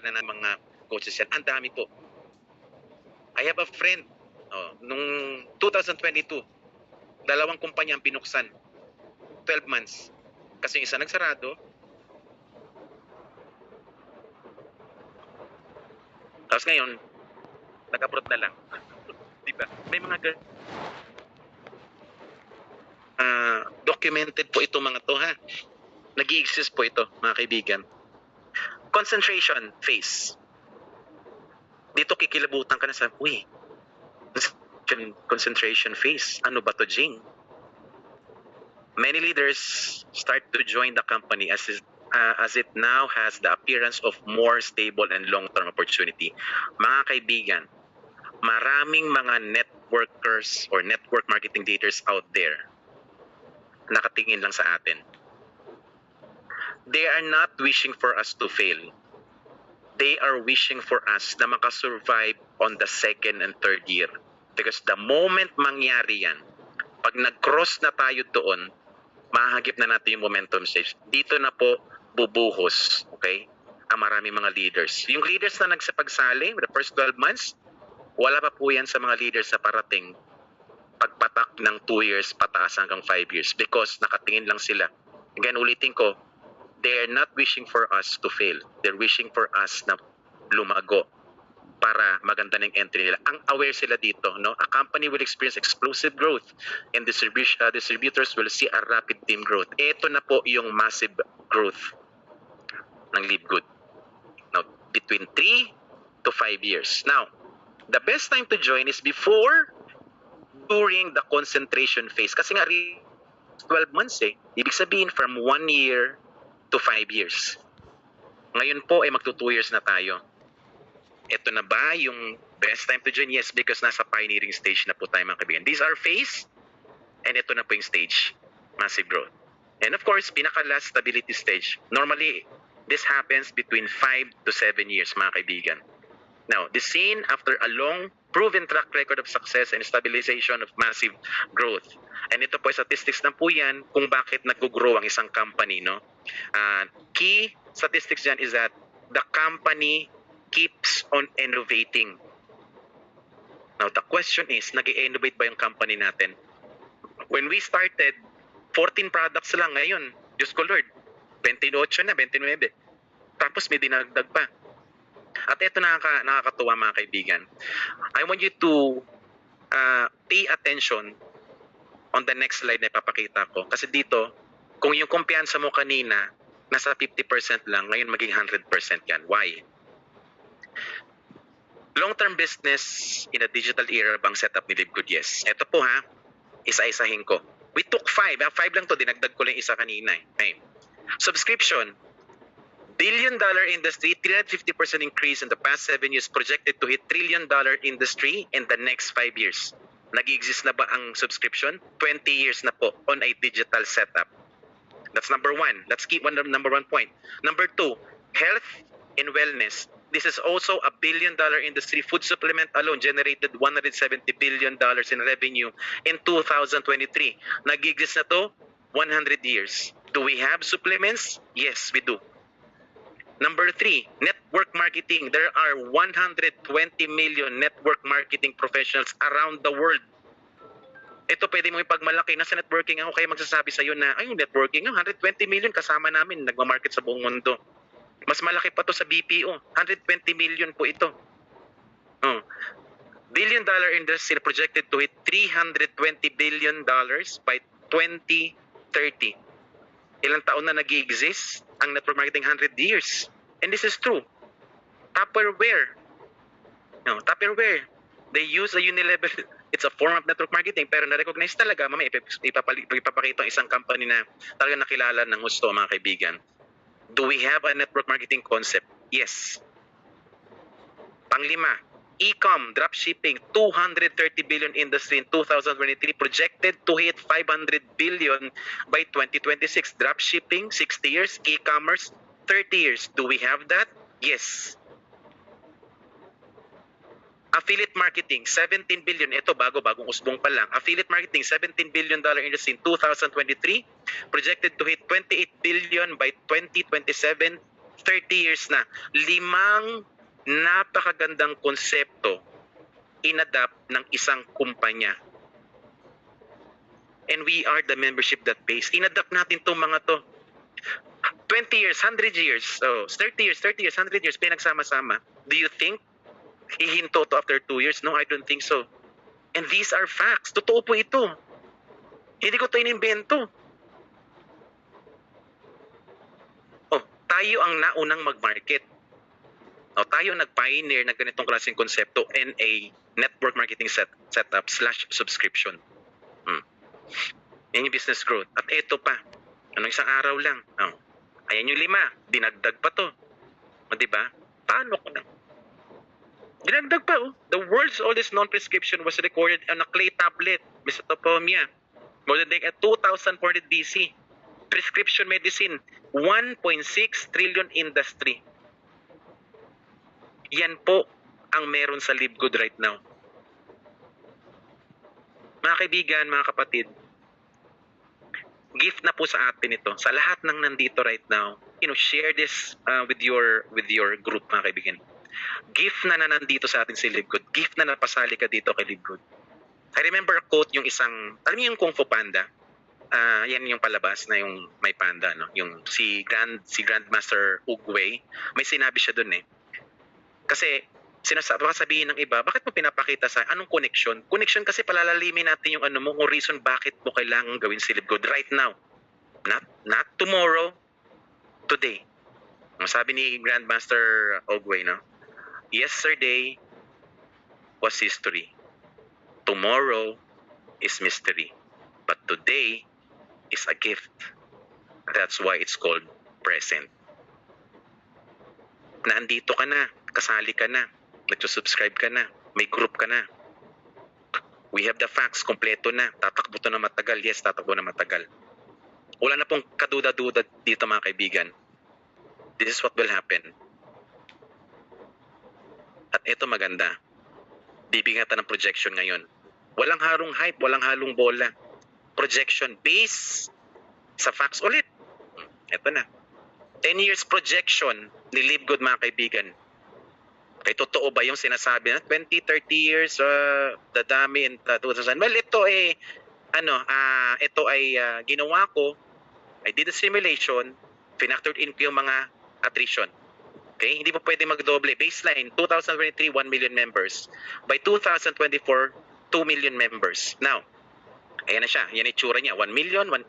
na ng mga coaches yan. Ang dami po. I have a friend, nung 2022, dalawang kumpanya ang binuksan. 12 months. Kasi yung isa nagsarado. Tapos ngayon, nag-abroad na lang. Diba? May mga documented po ito mga to ha. Nag-i-exist po ito mga kaibigan. Concentration phase. Dito kikilabutan ka na sa, uy, concentration phase. Ano ba to, Jing? Many leaders start to join the company as it now has the appearance of more stable and long-term opportunity. Mga kaibigan, maraming mga networkers or network marketing leaders out there nakatingin lang sa atin. They are not wishing for us to fail. They are wishing for us na makasurvive on the second and third year. Because the moment mangyari yan, pag nag-cross na tayo doon, mahagip na natin yung momentum stage. Dito na po bubuhos, okay, ang maraming mga leaders. Yung leaders na nagsapagsali, the first 12 months, wala pa po yan sa mga leaders na parating pagpatak ng 2 years pataas hanggang 5 years because nakatingin lang sila. Again, ulitin ko, they are not wishing for us to fail. They're wishing for us na lumago para maganda ng entry nila. Ang aware sila dito, no? A company will experience explosive growth and distributors will see a rapid team growth. Ito na po yung massive growth ng Live Good. Now, between 3 to 5 years. Now, the best time to join is before, during the concentration phase. Kasi nga, 12 months eh. Ibig sabihin, from 1 year to 5 years. Ngayon po ay magto 2 years na tayo. Ito na ba yung best time to join? Yes, because nasa pioneering stage na po tayo mga kaibigan. These are phase, and ito na po yung stage, massive growth. And of course, pinaka-last stability stage. Normally, this happens between 5 to 7 years mga kaibigan. Now, the scene after a long proven track record of success and stabilization of massive growth. And ito po statistics na po yan kung bakit nag-grow ang isang company, no? Key statistics dyan is that the company keeps on innovating. Now, the question is, nag-i-innovate ba yung company natin? When we started, 14 products lang ngayon. Diyos ko Lord, 28 na, 29. Tapos may dinagdag pa. At ito nakakatuwa mga kaibigan. I want you to pay attention on the next slide na ipapakita ko. Kasi dito, kung yung kumpiyansa mo kanina, nasa 50% lang, ngayon maging 100% yan. Why? Long-term business in a digital era bang setup ni Live Good? Yes. Ito po ha, isa-isahin ko. We took 5. 5 lang to, dinagdag ko lang isa kanina. Okay. Subscription. Billion-dollar industry, 350% increase in the past 7 years, projected to hit trillion-dollar industry in the next 5 years. Nag-exist na ba ang subscription? 20 years na po on a digital setup. That's number 1. Let's keep number 1 point. Number 2, health and wellness. This is also a billion-dollar industry. Food supplement alone generated $170 billion in revenue in 2023. Nag-exist na to 100 years. Do we have supplements? Yes, we do. Number 3, network marketing. There are 120 million network marketing professionals around the world. Ito pwede mo ipagmalaki. Nasa networking ako, kaya magsasabi sa'yo na, ay, yung networking, 120 million kasama namin, nagmamarket sa buong mundo. Mas malaki pa to sa BPO. 120 million po ito. Billion-dollar industry projected to hit $320 billion by 2030. Ilang taon na nag-i-exist ang network marketing? 100 years. And this is true. Tupperware. Tupperware. They use a Unilevel. It's a form of network marketing pero na-recognize talaga. Mamaya ipapakita ang isang company na talaga nakilala ng gusto mga kaibigan. Do we have a network marketing concept? Yes. Panglima, e-com, dropshipping, 230 billion industry in 2023, projected to hit 500 billion by 2026. Dropshipping, 60 years, e-commerce, 30 years. Do we have that? Yes. Affiliate marketing, 17 billion. Ito bagong usbong pa lang. Affiliate marketing, $17 billion industry in 2023, projected to hit 28 billion by 2027. 30 years na. 5 napakagandang konsepto inadapt ng isang kumpanya. And we are the membership that pays. Inadapt natin itong mga to. 20 years, 100 years, 30 years, 100 years, pinagsama-sama. Do you think hihinto to after 2 years? No, I don't think so. And these are facts. Totoo po ito. Hindi ko ito inimbento. Tayo ang naunang mag-market. Tayo ang nag-pioneer na ganitong klaseng konsepto and a network marketing setup / subscription. Yan yung business growth. At ito pa, isang araw lang. Ayan yung 5, dinagdag pa to. Diba? Paano ko na? Dinagdag pa, The world's oldest non-prescription was recorded on a clay tablet, Mesopotamia, more than 2400 BC. Prescription medicine, 1.6 trillion industry. Yan po ang meron sa LiveGood right now. Mga kaibigan, mga kapatid, gift na po sa atin ito. Sa lahat ng nandito right now, share this with your group, mga kaibigan. Gift na nandito sa atin si LiveGood. Gift na napasali ka dito kay LiveGood. I remember a quote yung isang, alam niyo yung Kung Fu Panda? Yan yung palabas na yung may panda, no? Yung si Grandmaster Oogway, may sinabi siya dun eh. Kasi baka sabihin ng iba, bakit mo pinapakita sa anong connection? Connection kasi palalalimin natin yung kung reason bakit mo kailangan gawin si LiveGood right now. Not tomorrow, today. Sabi ni Grandmaster Oogway, no? Yesterday was history. Tomorrow is mystery. But today is a gift. That's why it's called present. Naandito ka na, kasali ka na, nag-subscribe ka na, may group ka na. We have the facts, kompleto na. Tatakbo to na matagal. Yes, tatakbo na matagal. Wala na pong kaduda-duda dito, mga kaibigan. This is what will happen. At ito maganda. Bibigyan natin ng projection ngayon. Walang halong hype, walang halong bola. Projection based sa facts ulit. Ito na. 10 years projection ni LiveGood, mga kaibigan. Kaya totoo ba yung sinasabi na 20, 30 years, dadami in 2000? Well, ito ay, ito ay ginawa ko. I did a simulation, pinactored in ko yung mga attrition. Okay? Hindi po pwede magdoble. Baseline, 2023, 1 million members. By 2024, 2 million members. Now, ayan na siya. Yan yung itsura niya. 1 million, 2